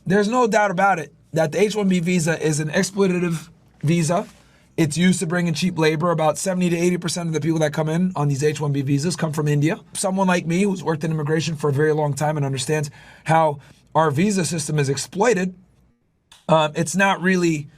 there's no doubt about it that the H-1B visa is an exploitative visa. It's used to bring in cheap labor. About 70 to 80% of the people that come in on these H-1B visas come from India. Someone like me who's worked in immigration for a very long time and understands how our visa system is exploited, it's not really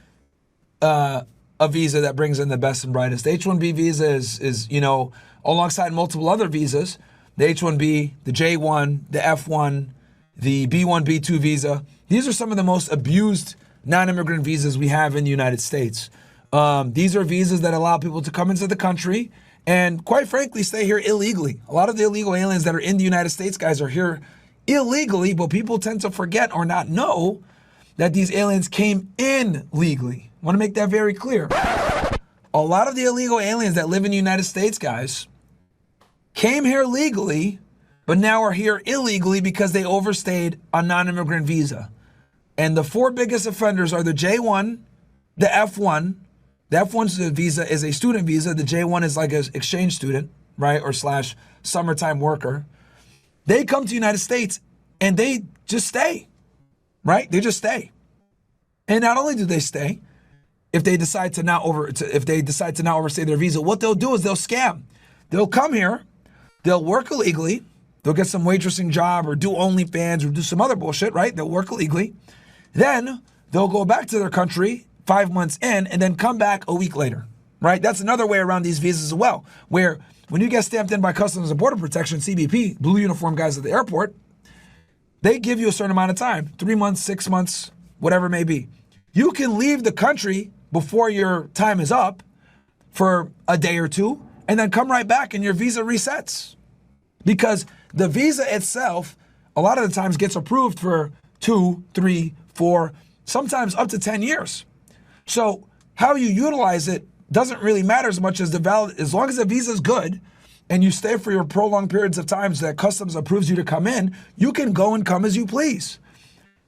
a visa that brings in the best and brightest. The H-1B visa is, you know, alongside multiple other visas, the H-1B, the J-1, the F-1, the B-1, B-2 visa. These are some of the most abused non-immigrant visas we have in the United States. These are visas that allow people to come into the country and, quite frankly, stay here illegally. A lot of the illegal aliens that are in the United States, guys, are here illegally, but people tend to forget or not know that these aliens came in legally. I want to make that very clear. A lot of the illegal aliens that live in the United States, guys, came here legally, but now are here illegally because they overstayed a non-immigrant visa. And the four biggest offenders are the J-1, the F-1. The F-1 visa is a student visa. The J-1 is like an exchange student, right, or slash summertime worker. They come to the United States and they just stay, right? They just stay. And not only do they stay, if they decide to not overstay their visa, what they'll do is they'll scam. They'll come here, they'll work illegally, they'll get some waitressing job or do OnlyFans or do some other bullshit, right? They'll work illegally. Then they'll go back to their country 5 months in and then come back a week later, right? That's another way around these visas as well, where when you get stamped in by Customs and Border Protection, CBP, blue uniform guys at the airport, they give you a certain amount of time, 3 months, 6 months, whatever it may be. You can leave the country before your time is up for a day or two and then come right back and your visa resets. Because the visa itself, a lot of the times gets approved for 2, 3, 4, sometimes up to 10 years. So how you utilize it doesn't really matter as much as as long as the visa is good and you stay for your prolonged periods of times that Customs approves you to come in, you can go and come as you please.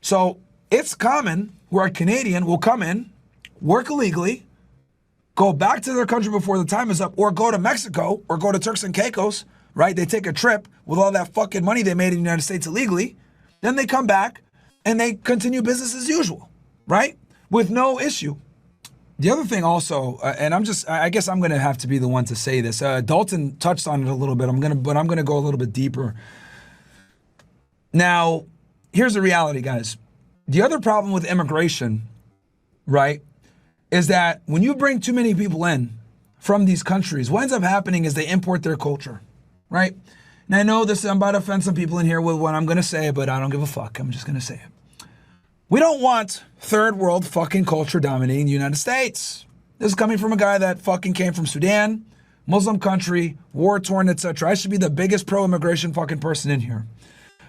So it's common where a Canadian will come in, work illegally, go back to their country before the time is up, or go to Mexico or go to Turks and Caicos, right? They take a trip with all that fucking money they made in the United States illegally. Then they come back and they continue business as usual, right? With no issue. The other thing also, and I guess I'm going to have to be the one to say this. Dalton touched on it a little bit. But I'm going to go a little bit deeper. Now, here's the reality, guys. The other problem with immigration, right, is that when you bring too many people in from these countries, what ends up happening is they import their culture, right? And I know I'm about to offend some people in here with what I'm going to say, but I don't give a fuck. I'm just going to say it. We don't want third world fucking culture dominating the United States. This is coming from a guy that fucking came from Sudan, Muslim country, war torn, etc. I should be the biggest pro-immigration fucking person in here.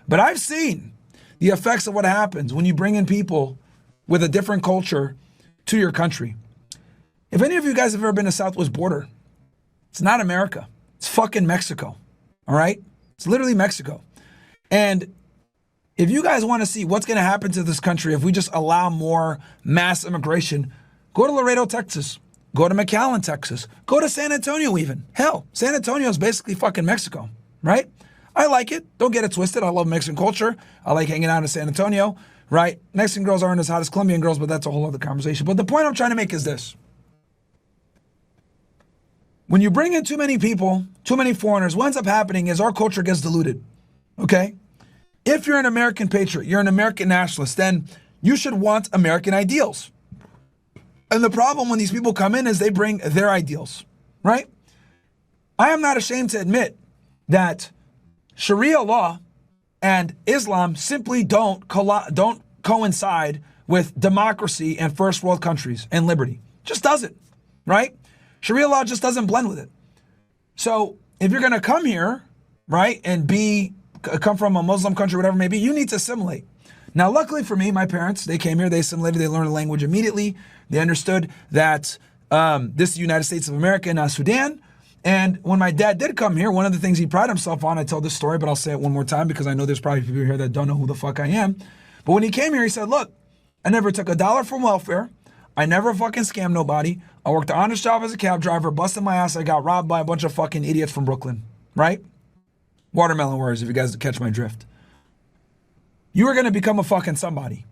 But I've seen the effects of what happens when you bring in people with a different culture to your country. If any of you guys have ever been to Southwest border, it's not America. It's fucking Mexico. All right? It's literally Mexico. And if you guys want to see what's going to happen to this country if we just allow more mass immigration, go to Laredo, Texas. Go to McAllen, Texas. Go to San Antonio even. Hell, San Antonio is basically fucking Mexico, right? I like it. Don't get it twisted. I love Mexican culture. I like hanging out in San Antonio, right? Mexican girls aren't as hot as Colombian girls, but that's a whole other conversation. But the point I'm trying to make is this. When you bring in too many people, too many foreigners, what ends up happening is our culture gets diluted, okay? If you're an American patriot, you're an American nationalist, then you should want American ideals. And the problem when these people come in is they bring their ideals, right? I am not ashamed to admit that Sharia law and Islam simply don't coincide with democracy and first world countries and liberty. Just doesn't, right? Sharia law just doesn't blend with it. So if you're going to come here, right, and come from a Muslim country, whatever it may be, you need to assimilate. Now, luckily for me, my parents, they came here, they assimilated, they learned the language immediately. They understood that this is the United States of America, not Sudan. And when my dad did come here, one of the things he prided himself on, I tell this story, but I'll say it one more time because I know there's probably people here that don't know who the fuck I am. But when he came here, he said, look, I never took $1 from welfare. I never fucking scammed nobody. I worked an honest job as a cab driver, busted my ass. I got robbed by a bunch of fucking idiots from Brooklyn, right? Watermelon words, if you guys catch my drift. You are going to become a fucking somebody.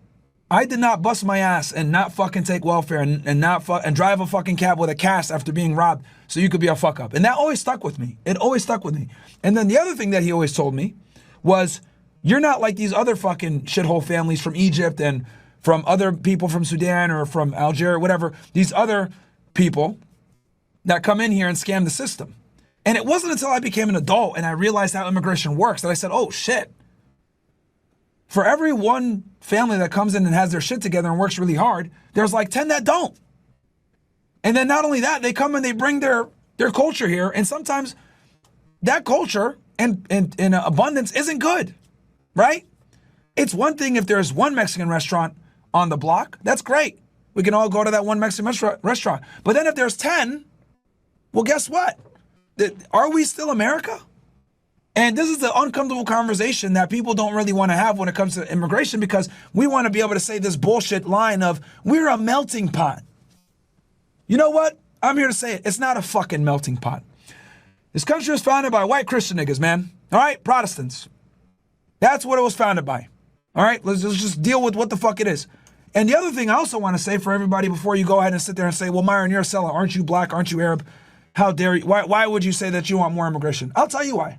I did not bust my ass and not fucking take welfare and not and drive a fucking cab with a cast after being robbed so you could be a fuck up. And that always stuck with me. It always stuck with me. And then the other thing that he always told me was, you're not like these other fucking shithole families from Egypt and from other people from Sudan or from Algeria, whatever, these other people that come in here and scam the system. And it wasn't until I became an adult and I realized how immigration works that I said, oh shit. For every one family that comes in and has their shit together and works really hard, there's like 10 that don't. And then not only that, they come and they bring their culture here, and sometimes that culture and in abundance isn't good, right? It's one thing if there's one Mexican restaurant on the block, that's great. We can all go to that one Mexican restaurant. But then if there's 10, well, guess what? Are we still America? And this is the uncomfortable conversation that people don't really want to have when it comes to immigration, because we want to be able to say this bullshit line of, we're a melting pot. You know what? I'm here to say it. It's not a fucking melting pot. This country was founded by white Christian niggas, man. All right? Protestants. That's what it was founded by. All right? Let's just deal with what the fuck it is. And the other thing I also want to say for everybody before you go ahead and sit there and say, well, Myron, you're a seller. Aren't you black? Aren't you Arab? How dare you? Why would you say that you want more immigration? I'll tell you why.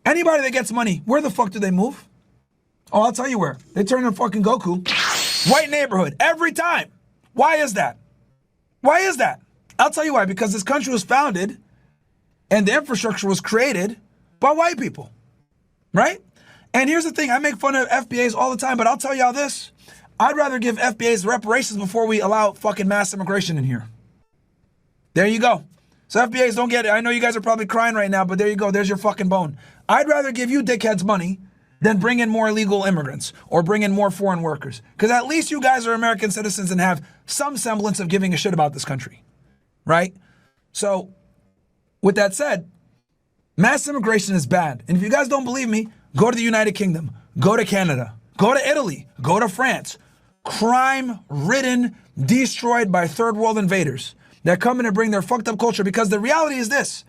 Anybody that gets money, where the fuck do they move? Oh, I'll tell you where. They turn into fucking Goku. White neighborhood, every time. Why is that? Why is that? I'll tell you why. Because this country was founded and the infrastructure was created by white people, right? And here's the thing. I make fun of FBAs all the time, but I'll tell y'all this. I'd rather give FBAs reparations before we allow fucking mass immigration in here. There you go. So FBAs, don't get it. I know you guys are probably crying right now, but there you go. There's your fucking bone. I'd rather give you dickheads money than bring in more illegal immigrants or bring in more foreign workers. Because at least you guys are American citizens and have some semblance of giving a shit about this country, right? So with that said, mass immigration is bad. And if you guys don't believe me, go to the United Kingdom, go to Canada, go to Italy, go to France. Crime-ridden, destroyed by third world invaders that come in and bring their fucked up culture. Because the reality is this: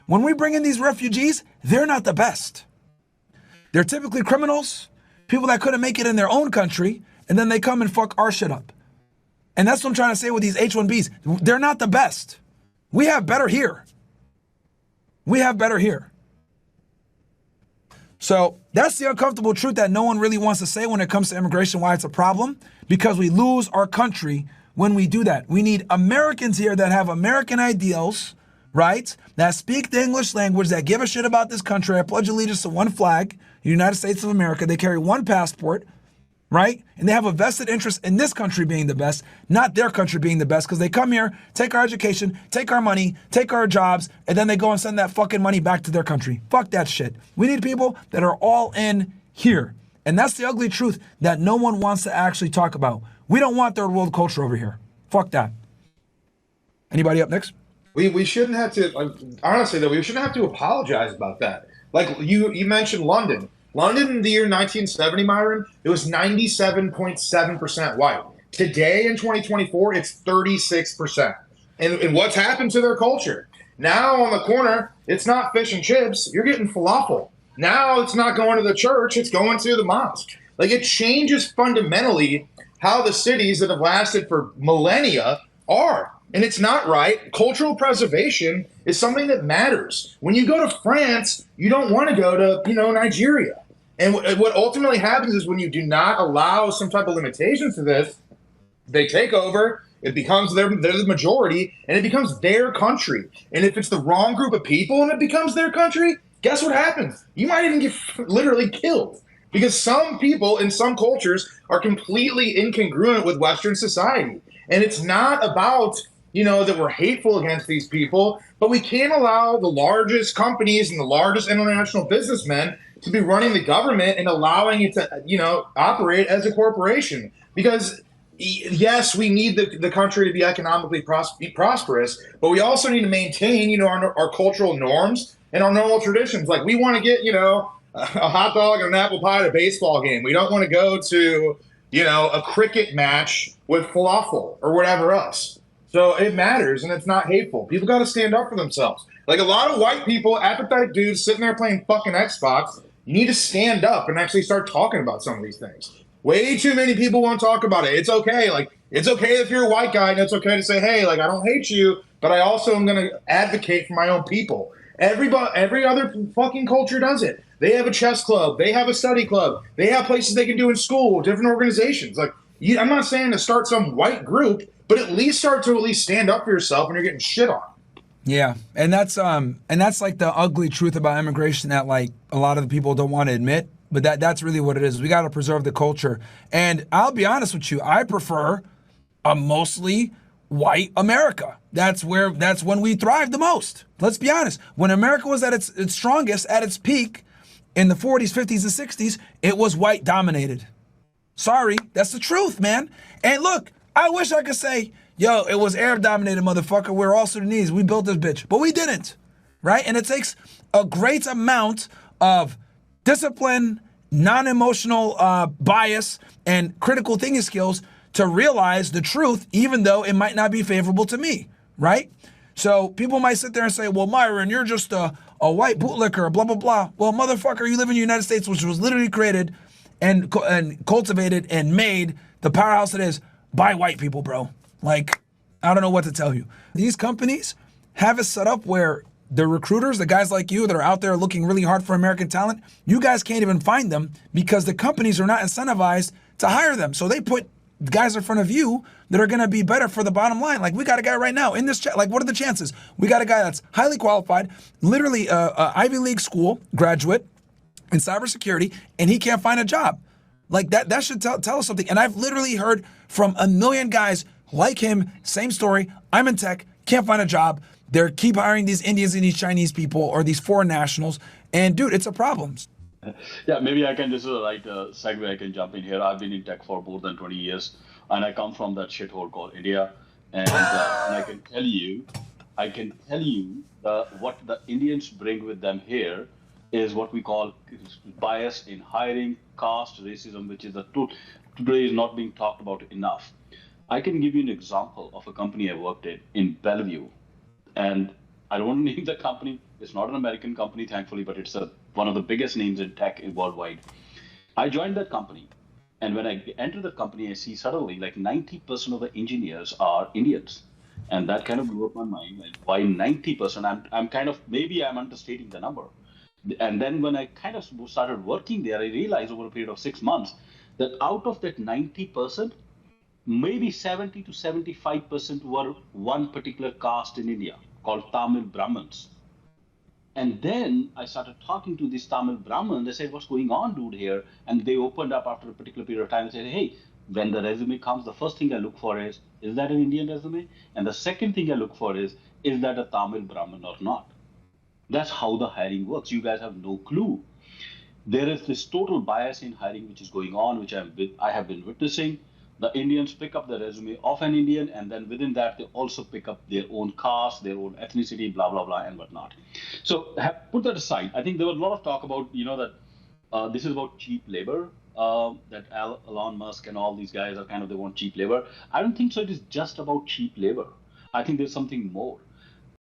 when we bring in these refugees, they're not the best. They're typically criminals, people that couldn't make it in their own country, and then they come and fuck our shit up. And that's what I'm trying to say with these H-1Bs. They're not the best. We have better here. We have better here. So that's the uncomfortable truth that no one really wants to say when it comes to immigration, why it's a problem, because we lose our country when we do that. We need Americans here that have American ideals, right? That speak the English language, that give a shit about this country. I pledge allegiance to one flag, the United States of America. They carry one passport, right? And they have a vested interest in this country being the best, not their country being the best, because they come here, take our education, take our money, take our jobs, and then they go and send that fucking money back to their country. Fuck that shit. We need people that are all in here. And that's the ugly truth that no one wants to actually talk about. We don't want third world culture over here. Fuck that. Anybody up next? We shouldn't have to, honestly though, we shouldn't have to apologize about that. Like you mentioned London. London in the year 1970, Myron, it was 97.7% white. Today in 2024, it's 36%. And what's happened to their culture? Now on the corner, it's not fish and chips, you're getting falafel. Now it's not going to the church, it's going to the mosque. Like, it changes fundamentally how the cities that have lasted for millennia are. And it's not right. Cultural preservation is something that matters. When you go to France, you don't want to go to, Nigeria. And what ultimately happens is when you do not allow some type of limitations to this, they take over, it becomes they're the majority, and it becomes their country. And if it's the wrong group of people and it becomes their country, guess what happens? You might even get literally killed. Because some people in some cultures are completely incongruent with Western society. And it's not about, that we're hateful against these people, but we can't allow the largest companies and the largest international businessmen to be running the government and allowing it to, operate as a corporation. Because, yes, we need the country to be economically prosperous, but we also need to maintain, our cultural norms and our normal traditions. Like, we want to get, a hot dog and an apple pie at a baseball game. We don't want to go to, a cricket match with falafel or whatever else. So it matters, and it's not hateful. People got to stand up for themselves. Like, a lot of white people, apathetic dudes sitting there playing fucking Xbox, You need to stand up and actually start talking about some of these things. Way too many people won't talk about it. It's okay. Like, it's okay if you're a white guy and it's okay to say, hey, like, I don't hate you, but I also am going to advocate for my own people. Every other fucking culture does it. They have a chess club. They have a study club. They have places they can do in school, different organizations. Like, I'm not saying to start some white group, but at least start to at least stand up for yourself when you're getting shit on. Yeah, and that's like the ugly truth about immigration that like a lot of the people don't want to admit, but that's really what it is. We got to preserve the culture. And I'll be honest with you, I prefer a mostly white America. That's when we thrive the most. Let's be honest. When America was at its strongest, at its peak in the 40s, 50s, and 60s, it was white dominated. Sorry, that's the truth, man. And look, I wish I could say, yo, it was Arab dominated, motherfucker. We're all Sudanese. We built this bitch. But we didn't, right? And it takes a great amount of discipline, non-emotional bias, and critical thinking skills to realize the truth, even though it might not be favorable to me, right? So people might sit there and say, well, Myron, you're just a white bootlicker, blah, blah, blah. Well, motherfucker, you live in the United States, which was literally created and cultivated and made the powerhouse it is by white people, bro. Like, I don't know what to tell you. These companies have it set up where the recruiters, the guys like you that are out there looking really hard for American talent, you guys can't even find them because the companies are not incentivized to hire them. So they put guys in front of you that are going to be better for the bottom line. Like, we got a guy right now in this chat. Like, what are the chances? We got a guy that's highly qualified, literally a Ivy League school graduate in cybersecurity, and he can't find a job. Like, that should tell us something. And I've literally heard from a million guys like him, same story. I'm in tech, can't find a job. They keep hiring these Indians and these Chinese people or these foreign nationals. And dude, it's a problem. Yeah, maybe I can, this is the right segue I can jump in here. I've been in tech for more than 20 years, and I come from that shithole called India. And I can tell you, what the Indians bring with them here is what we call bias in hiring, caste, racism, which is the truth today is not being talked about enough. I can give you an example of a company I worked in Bellevue, and I don't want to name the company. It's not an American company, thankfully, but it's one of the biggest names in tech worldwide. I joined that company, and when I enter the company, I see suddenly like 90% of the engineers are Indians, and that kind of blew up my mind. Like, why 90%? I'm kind of, maybe I'm understating the number. And then when I kind of started working there, I realized over a period of 6 months that out of that 90%, maybe 70 to 75% were one particular caste in India called Tamil Brahmins. And then I started talking to these Tamil Brahmins. They said, what's going on, dude, here? And they opened up after a particular period of time and said, hey, when the resume comes, the first thing I look for is that an Indian resume? And the second thing I look for is that a Tamil Brahmin or not? That's how the hiring works. You guys have no clue. There is this total bias in hiring which is going on, which I have been witnessing. The Indians pick up the resume of an Indian, and then within that, they also pick up their own caste, their own ethnicity, blah, blah, blah, and whatnot. So put that aside. I think there was a lot of talk about, that this is about cheap labor, that Elon Musk and all these guys are they want cheap labor. I don't think so. It is just about cheap labor. I think there's something more.